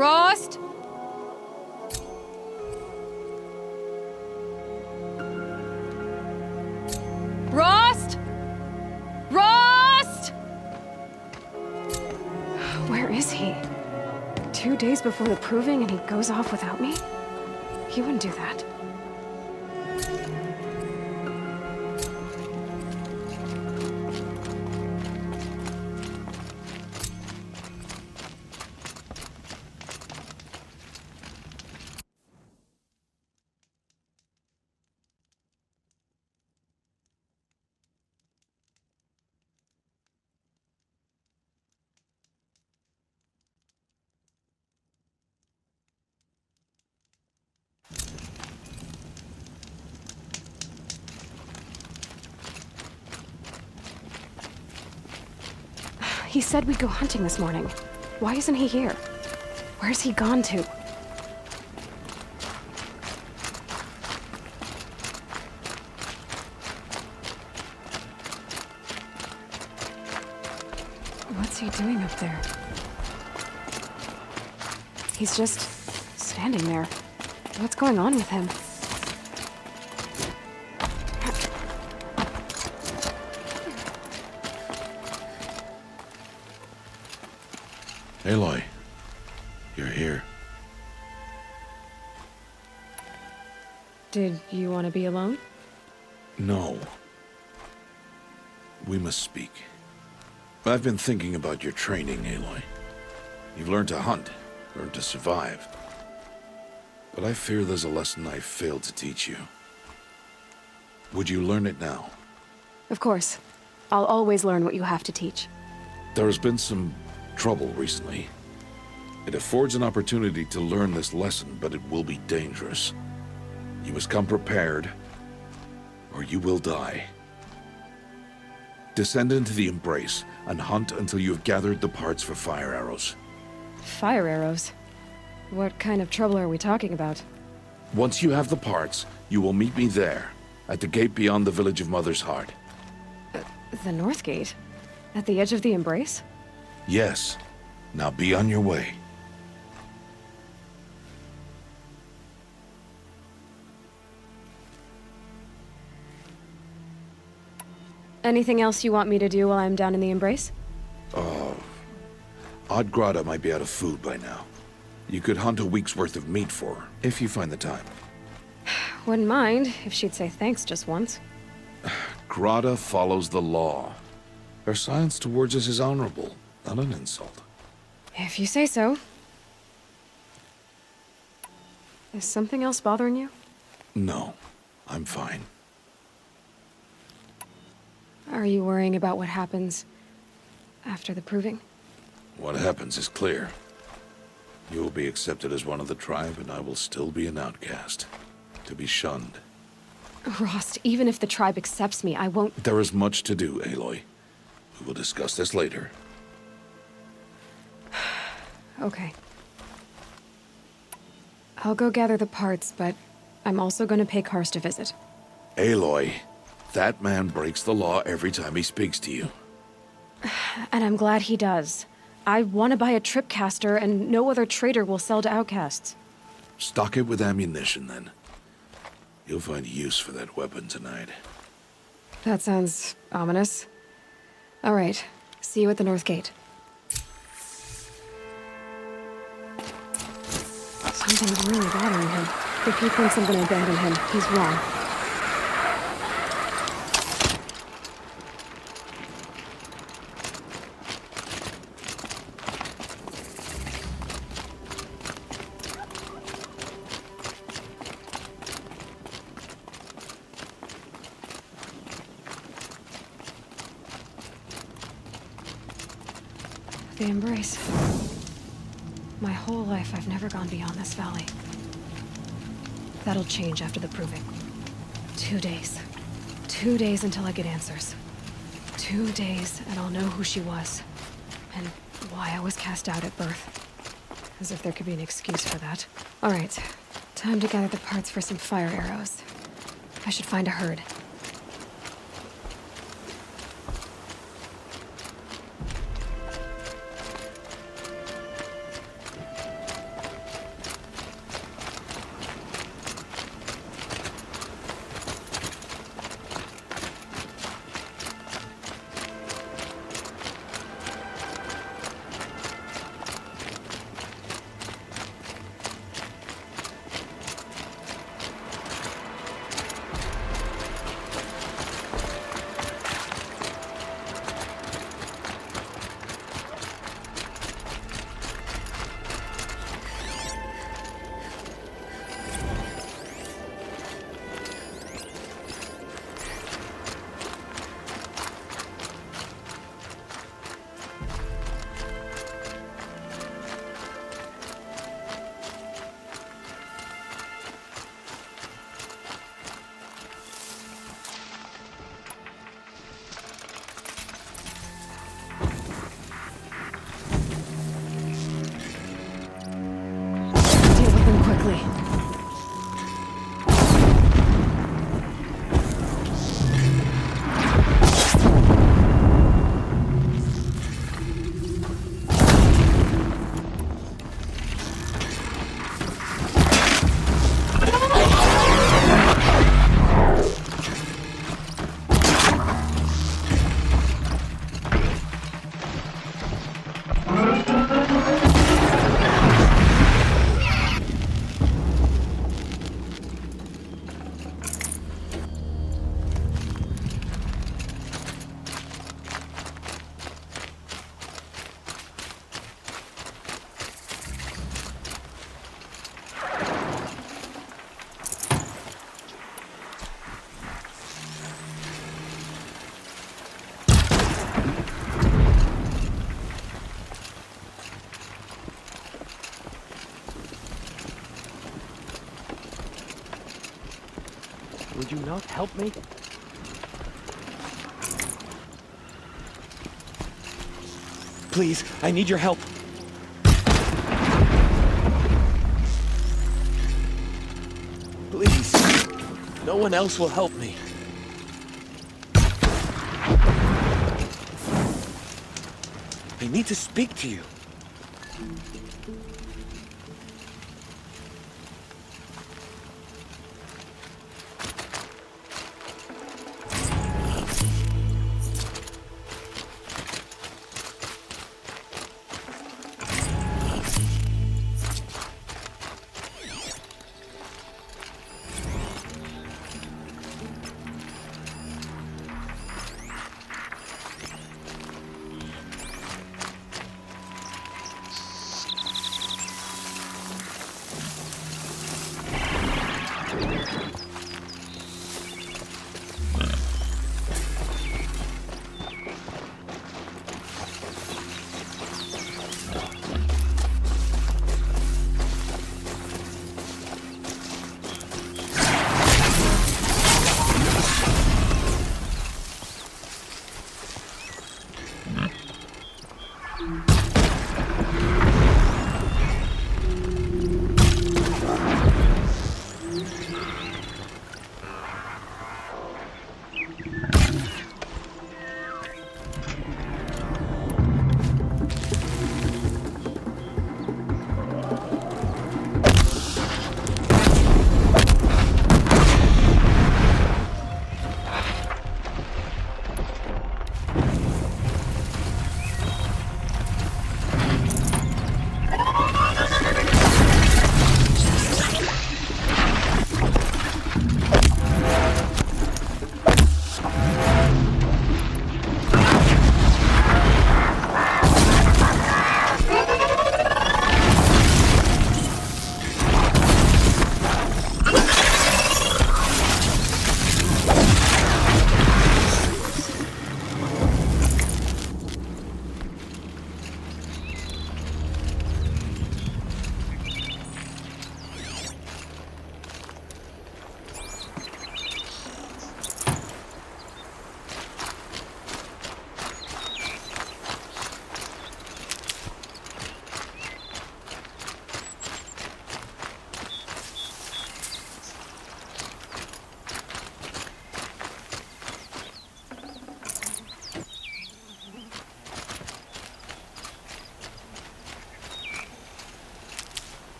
Rost? Rost? Rost? Where is he? 2 days before the proving and he goes off without me? He wouldn't do that. He said we'd go hunting this morning. Why isn't he here? Where's he gone to? What's he doing up there? He's just standing there. What's going on with him? Aloy, you're here. Did you want to be alone? No. We must speak. I've been thinking about your training, Aloy. You've learned to hunt, learned to survive. But I fear there's a lesson I failed to teach you. Would you learn it now? Of course. I'll always learn what you have to teach. There has been some trouble recently. It affords an opportunity to learn this lesson, but it will be dangerous. You must come prepared, or you will die. Descend into the Embrace and hunt until you have gathered the parts for fire arrows. Fire arrows? What kind of trouble are we talking about? Once you have the parts, you will meet me there, at the gate beyond the village of Mother's Heart. The North Gate? At the edge of the Embrace? Yes. Now be on your way. Anything else you want me to do while I'm down in the Embrace? Odd Grata might be out of food by now. You could hunt a week's worth of meat for her, if you find the time. Wouldn't mind if she'd say thanks just once. Grata follows the law. Her silence towards us is honorable, not an insult. If you say so. Is something else bothering you? No, I'm fine. Are you worrying about what happens after the proving? What happens is clear. You will be accepted as one of the tribe, and I will still be an outcast. To be shunned. Rost, even if the tribe accepts me, I won't— There is much to do, Aloy. We will discuss this later. Okay. I'll go gather the parts, but I'm also gonna pay Karst a visit. Aloy, that man breaks the law every time he speaks to you. And I'm glad he does. I want to buy a tripcaster, and no other trader will sell to outcasts. Stock it with ammunition, then. You'll find use for that weapon tonight. That sounds ominous. All right. See you at the North Gate. Something's really bothering him. If he thinks I'm gonna abandon him, he's wrong. The Embrace. My whole life, I've never gone beyond this valley. That'll change after the proving. 2 days. 2 days until I get answers. 2 days, and I'll know who she was. And why I was cast out at birth. As if there could be an excuse for that. All right. Time to gather the parts for some fire arrows. I should find a herd. quickly. Would you not help me? Please, I need your help. Please. No one else will help me. I need to speak to you.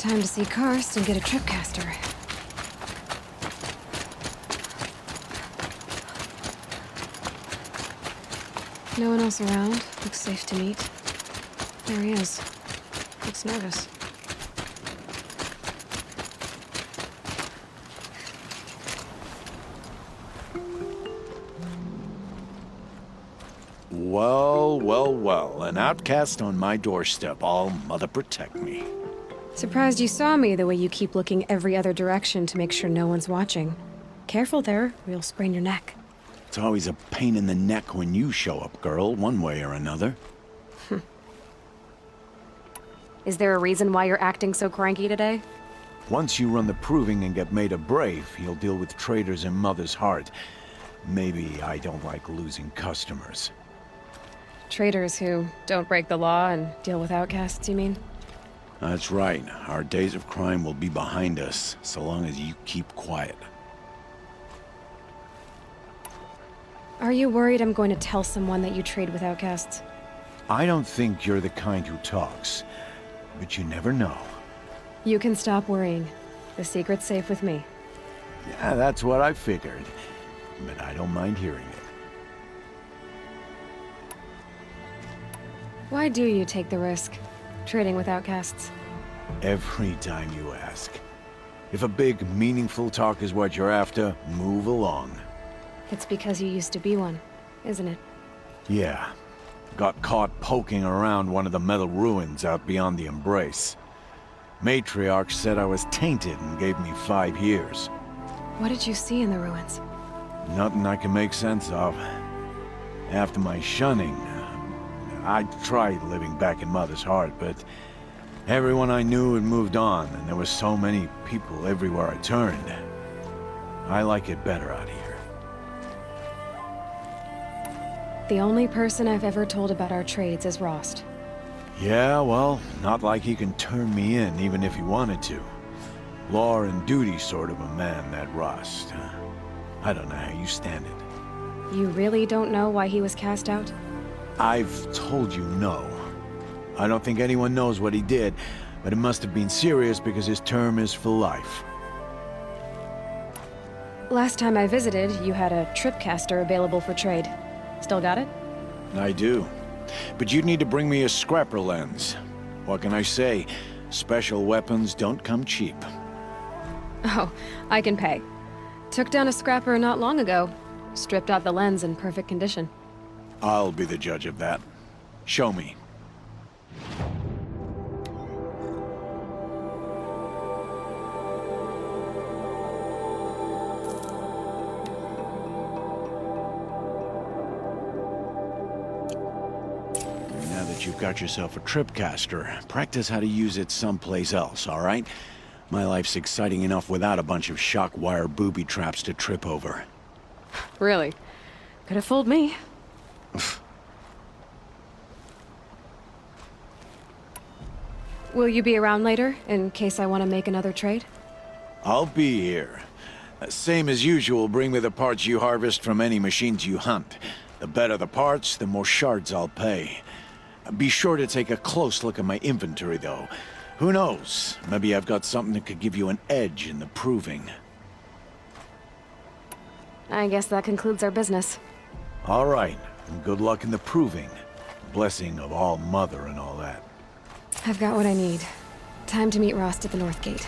Time to see Karst and get a tripcaster. No one else around. Looks safe to meet. There he is. Looks nervous. Well, well, well. An outcast on my doorstep. All mother protect me. Surprised you saw me the way you keep looking every other direction to make sure no one's watching. Careful there, or you'll sprain your neck. It's always a pain in the neck when you show up, girl, one way or another. Is there a reason why you're acting so cranky today? Once you run the proving and get made a brave, you'll deal with traitors in Mother's heart. Maybe I don't like losing customers. Traitors who don't break the law and deal with outcasts, you mean? That's right. Our days of crime will be behind us, so long as you keep quiet. Are you worried I'm going to tell someone that you trade with outcasts? I don't think you're the kind who talks, but you never know. You can stop worrying. The secret's safe with me. Yeah, that's what I figured, but I don't mind hearing it. Why do you take the risk, trading with outcasts? Every time you ask. If a big, meaningful talk is what you're after, move along. It's because you used to be one, isn't it? Yeah. Got caught poking around one of the metal ruins out beyond the Embrace. Matriarch said I was tainted and gave me 5 years. What did you see in the ruins? Nothing I can make sense of. After my shunning, I tried living back in Mother's heart, but everyone I knew had moved on, and there were so many people everywhere I turned. I like it better out here. The only person I've ever told about our trades is Rost. Yeah, well, not like he can turn me in, even if he wanted to. Law and duty sort of a man, that Rost. I don't know how you stand it. You really don't know why he was cast out? I've told you no. I don't think anyone knows what he did, but it must have been serious because his term is for life. Last time I visited, you had a tripcaster available for trade. Still got it? I do. But you'd need to bring me a scrapper lens. What can I say? Special weapons don't come cheap. Oh, I can pay. Took down a scrapper not long ago. Stripped out the lens in perfect condition. I'll be the judge of that. Show me. Now that you've got yourself a tripcaster, practice how to use it someplace else, all right? My life's exciting enough without a bunch of shock wire booby traps to trip over. Really? Could have fooled me. Will you be around later, in case I want to make another trade? I'll be here. Same as usual, bring me the parts you harvest from any machines you hunt. The better the parts, the more shards I'll pay. Be sure to take a close look at my inventory, though. Who knows? Maybe I've got something that could give you an edge in the proving. I guess that concludes our business. All right, and good luck in the proving. Blessing of All Mother and all that. I've got what I need. Time to meet Rost at the North Gate.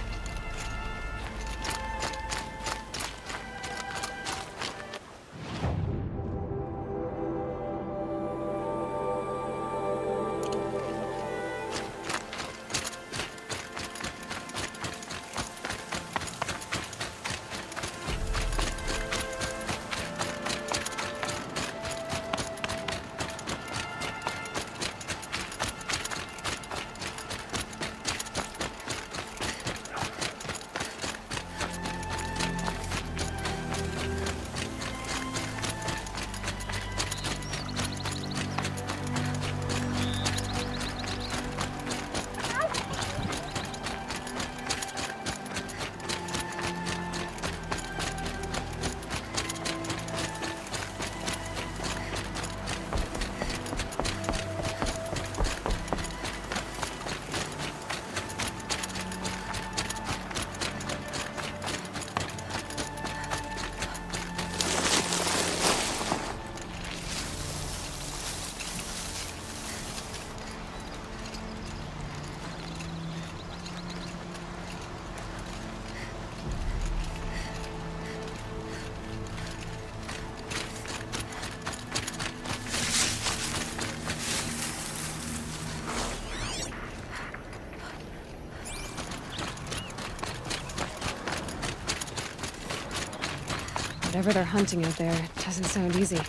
Whatever they're hunting out there, it doesn't sound easy.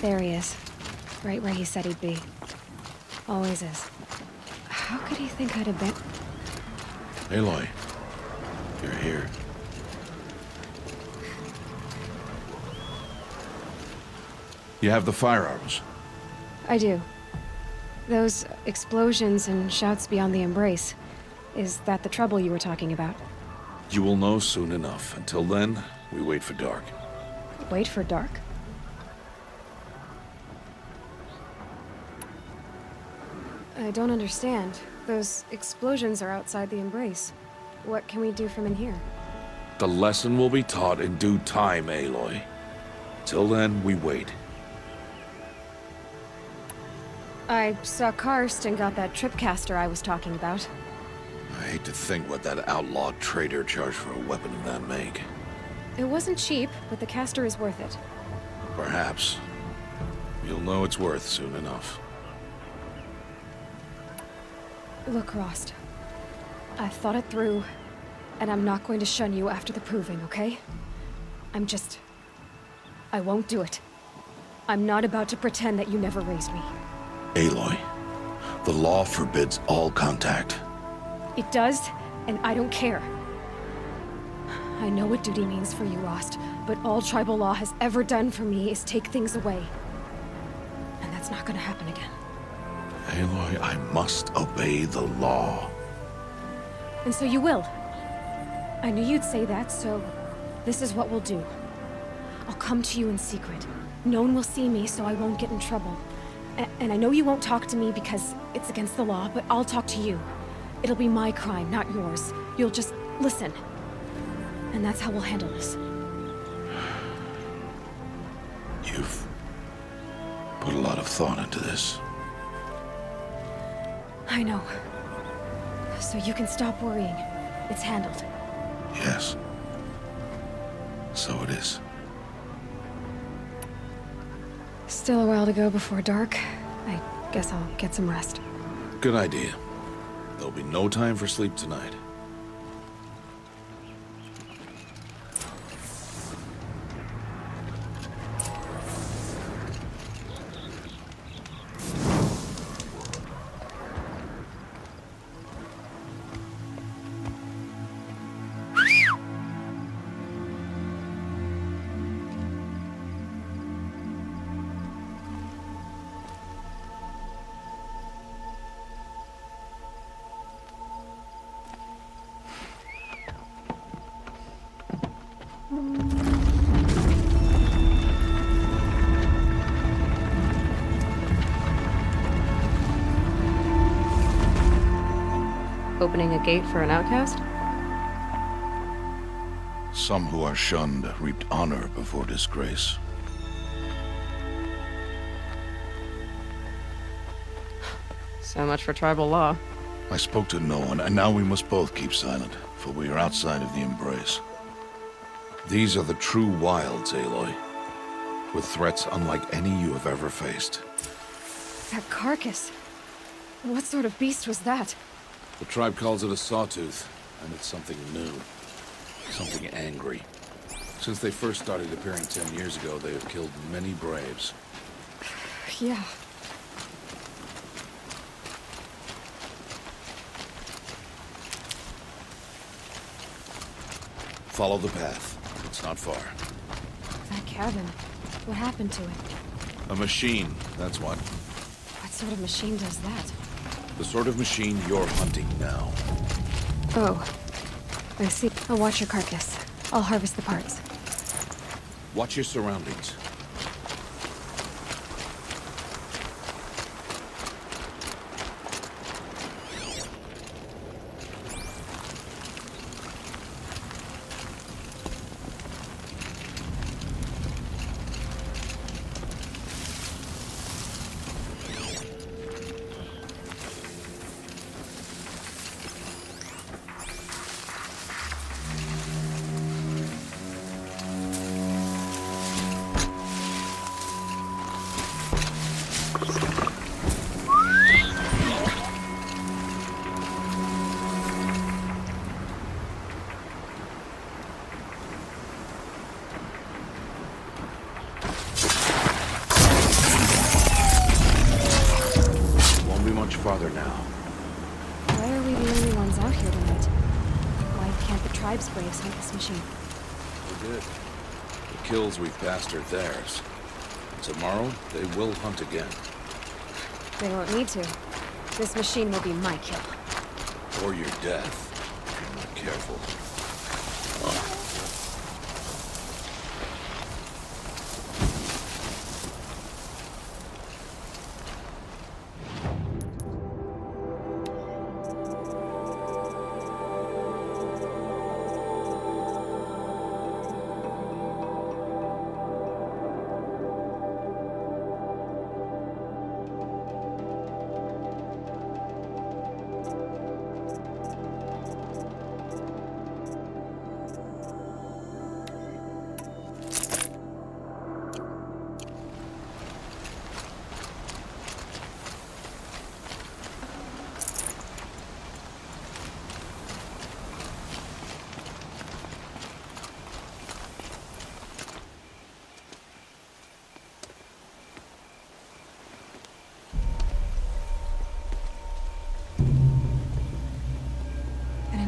There he is. Right where he said he'd be. Always is. How could he think I'd have been... Aloy, you're here. You have the firearms. I do. Those explosions and shouts beyond the embrace. Is that the trouble you were talking about? You will know soon enough. Until then, we wait for dark. Wait for dark? I don't understand. Those explosions are outside the embrace. What can we do from in here? The lesson will be taught in due time, Aloy. Till then, we wait. I saw Karst and got that tripcaster I was talking about. I hate to think what that outlawed trader charged for a weapon of that make. It wasn't cheap, but the caster is worth it. Perhaps. You'll know it's worth soon enough. Look, Rost. I've thought it through, and I'm not going to shun you after the proving, okay? I won't do it. I'm not about to pretend that you never raised me. Aloy, the law forbids all contact. It does, and I don't care. I know what duty means for you, Rost, but all tribal law has ever done for me is take things away. And that's not gonna happen again. Aloy, I must obey the law. And so you will. I knew you'd say that, so this is what we'll do. I'll come to you in secret. No one will see me, so I won't get in trouble. And I know you won't talk to me because it's against the law, but I'll talk to you. It'll be my crime, not yours. You'll just listen. And that's how we'll handle this. You've put a lot of thought into this. I know. So you can stop worrying. It's handled. Yes. So it is. Still a while to go before dark. I guess I'll get some rest. Good idea. There'll be no time for sleep tonight. Opening a gate for an outcast? Some who are shunned reaped honor before disgrace. So much for tribal law. I spoke to no one, and now we must both keep silent, for we are outside of the embrace. These are the true wilds, Aloy, with threats unlike any you have ever faced. That carcass. What sort of beast was that? The tribe calls it a sawtooth, and it's something new. Something angry. Since they first started appearing 10 years ago, they have killed many braves. Yeah. Follow the path. It's not far. That cabin. What happened to it? A machine, that's what. What sort of machine does that? The sort of machine you're hunting now. Oh. I see. I'll watch your carcass. I'll harvest the parts. Watch your surroundings. together now. Why are we the only ones out here tonight? Why can't the tribes braves hunt this machine? They did. The kills we've passed are theirs. Tomorrow, they will hunt again. They won't need to. This machine will be my kill. Or your death, if you're not careful.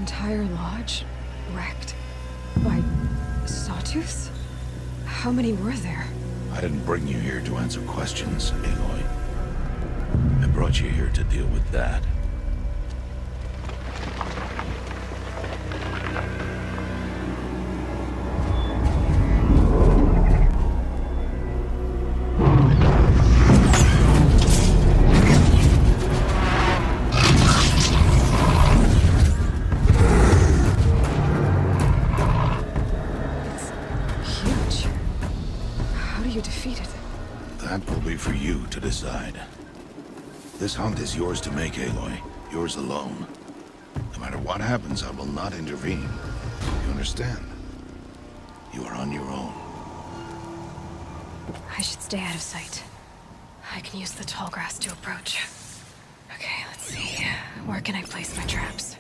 Entire lodge wrecked by sawtooths? How many were there? I didn't bring you here to answer questions, Aloy. I brought you here to deal with that. Huge. How do you defeat it? That will be for you to decide. This hunt is yours to make, Aloy. Yours alone. No matter what happens, I will not intervene. You understand? You are on your own. I should stay out of sight. I can use the tall grass to approach. Okay, let's see. Where can I place my traps?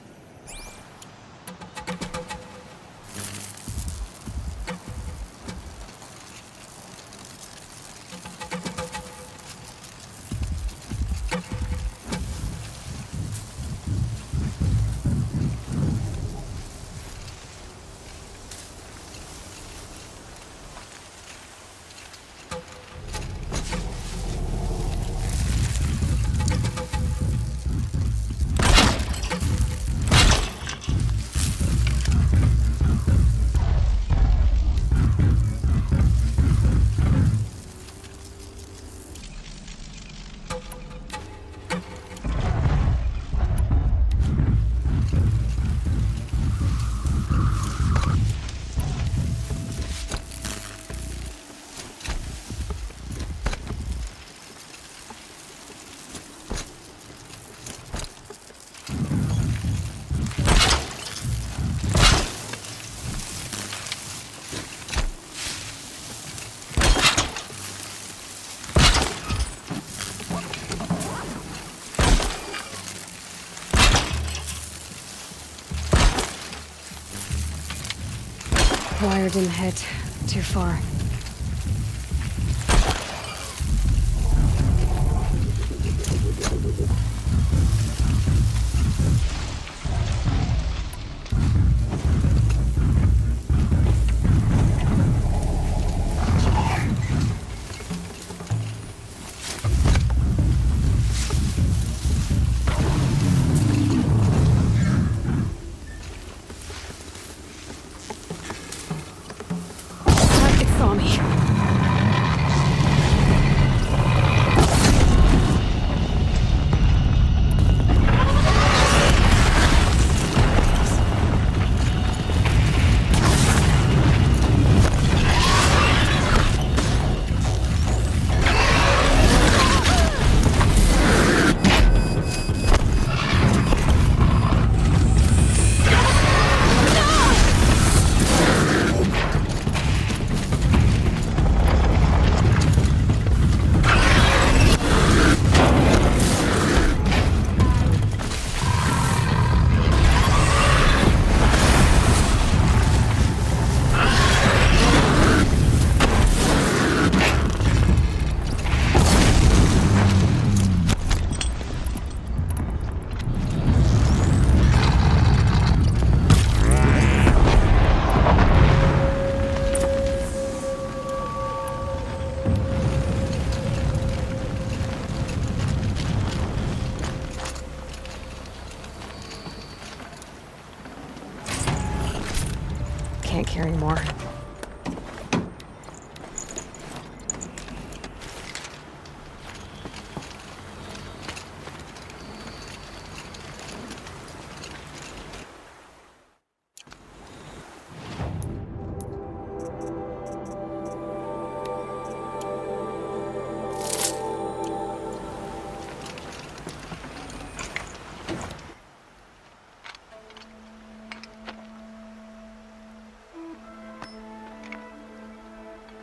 Wire didn't hit. Too far. It saw me.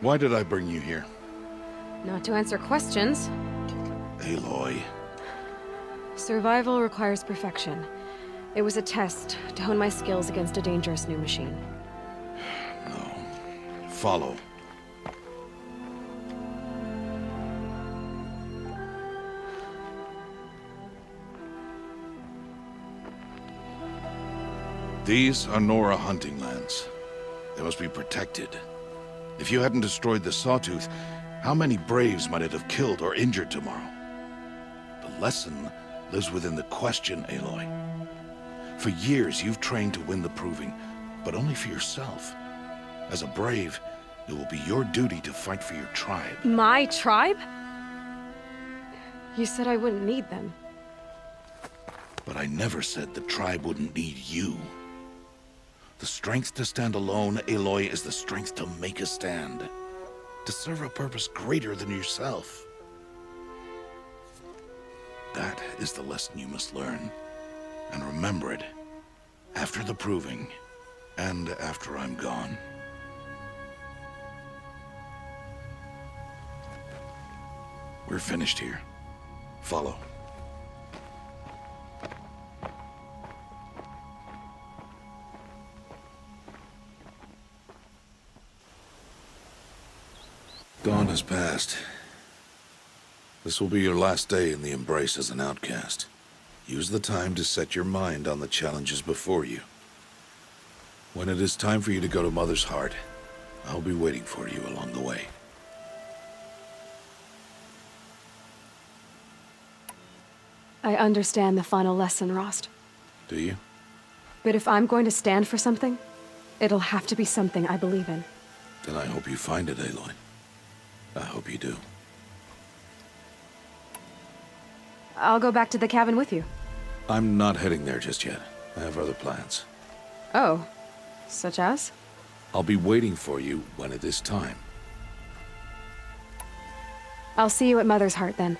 Why did I bring you here? Not to answer questions. Aloy. Survival requires perfection. It was a test to hone my skills against a dangerous new machine. No. Follow. These are Nora hunting lands. They must be protected. If you hadn't destroyed the Sawtooth, how many Braves might it have killed or injured tomorrow? The lesson lives within the question, Aloy. For years, you've trained to win the Proving, but only for yourself. As a Brave, it will be your duty to fight for your tribe. My tribe? You said I wouldn't need them. But I never said the tribe wouldn't need you. The strength to stand alone, Aloy, is the strength to make a stand. To serve a purpose greater than yourself. That is the lesson you must learn. And remember it. After the Proving. And after I'm gone. We're finished here. Follow. Dawn has passed. This will be your last day in the Embrace as an outcast. Use the time to set your mind on the challenges before you. When it is time for you to go to Mother's Heart, I'll be waiting for you along the way. I understand the final lesson, Rost. Do you? But if I'm going to stand for something, it'll have to be something I believe in. Then I hope you find it, Aloy. I hope you do. I'll go back to the cabin with you. I'm not heading there just yet. I have other plans. Oh, such as? I'll be waiting for you when it is time. I'll see you at Mother's Heart then.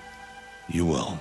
You will.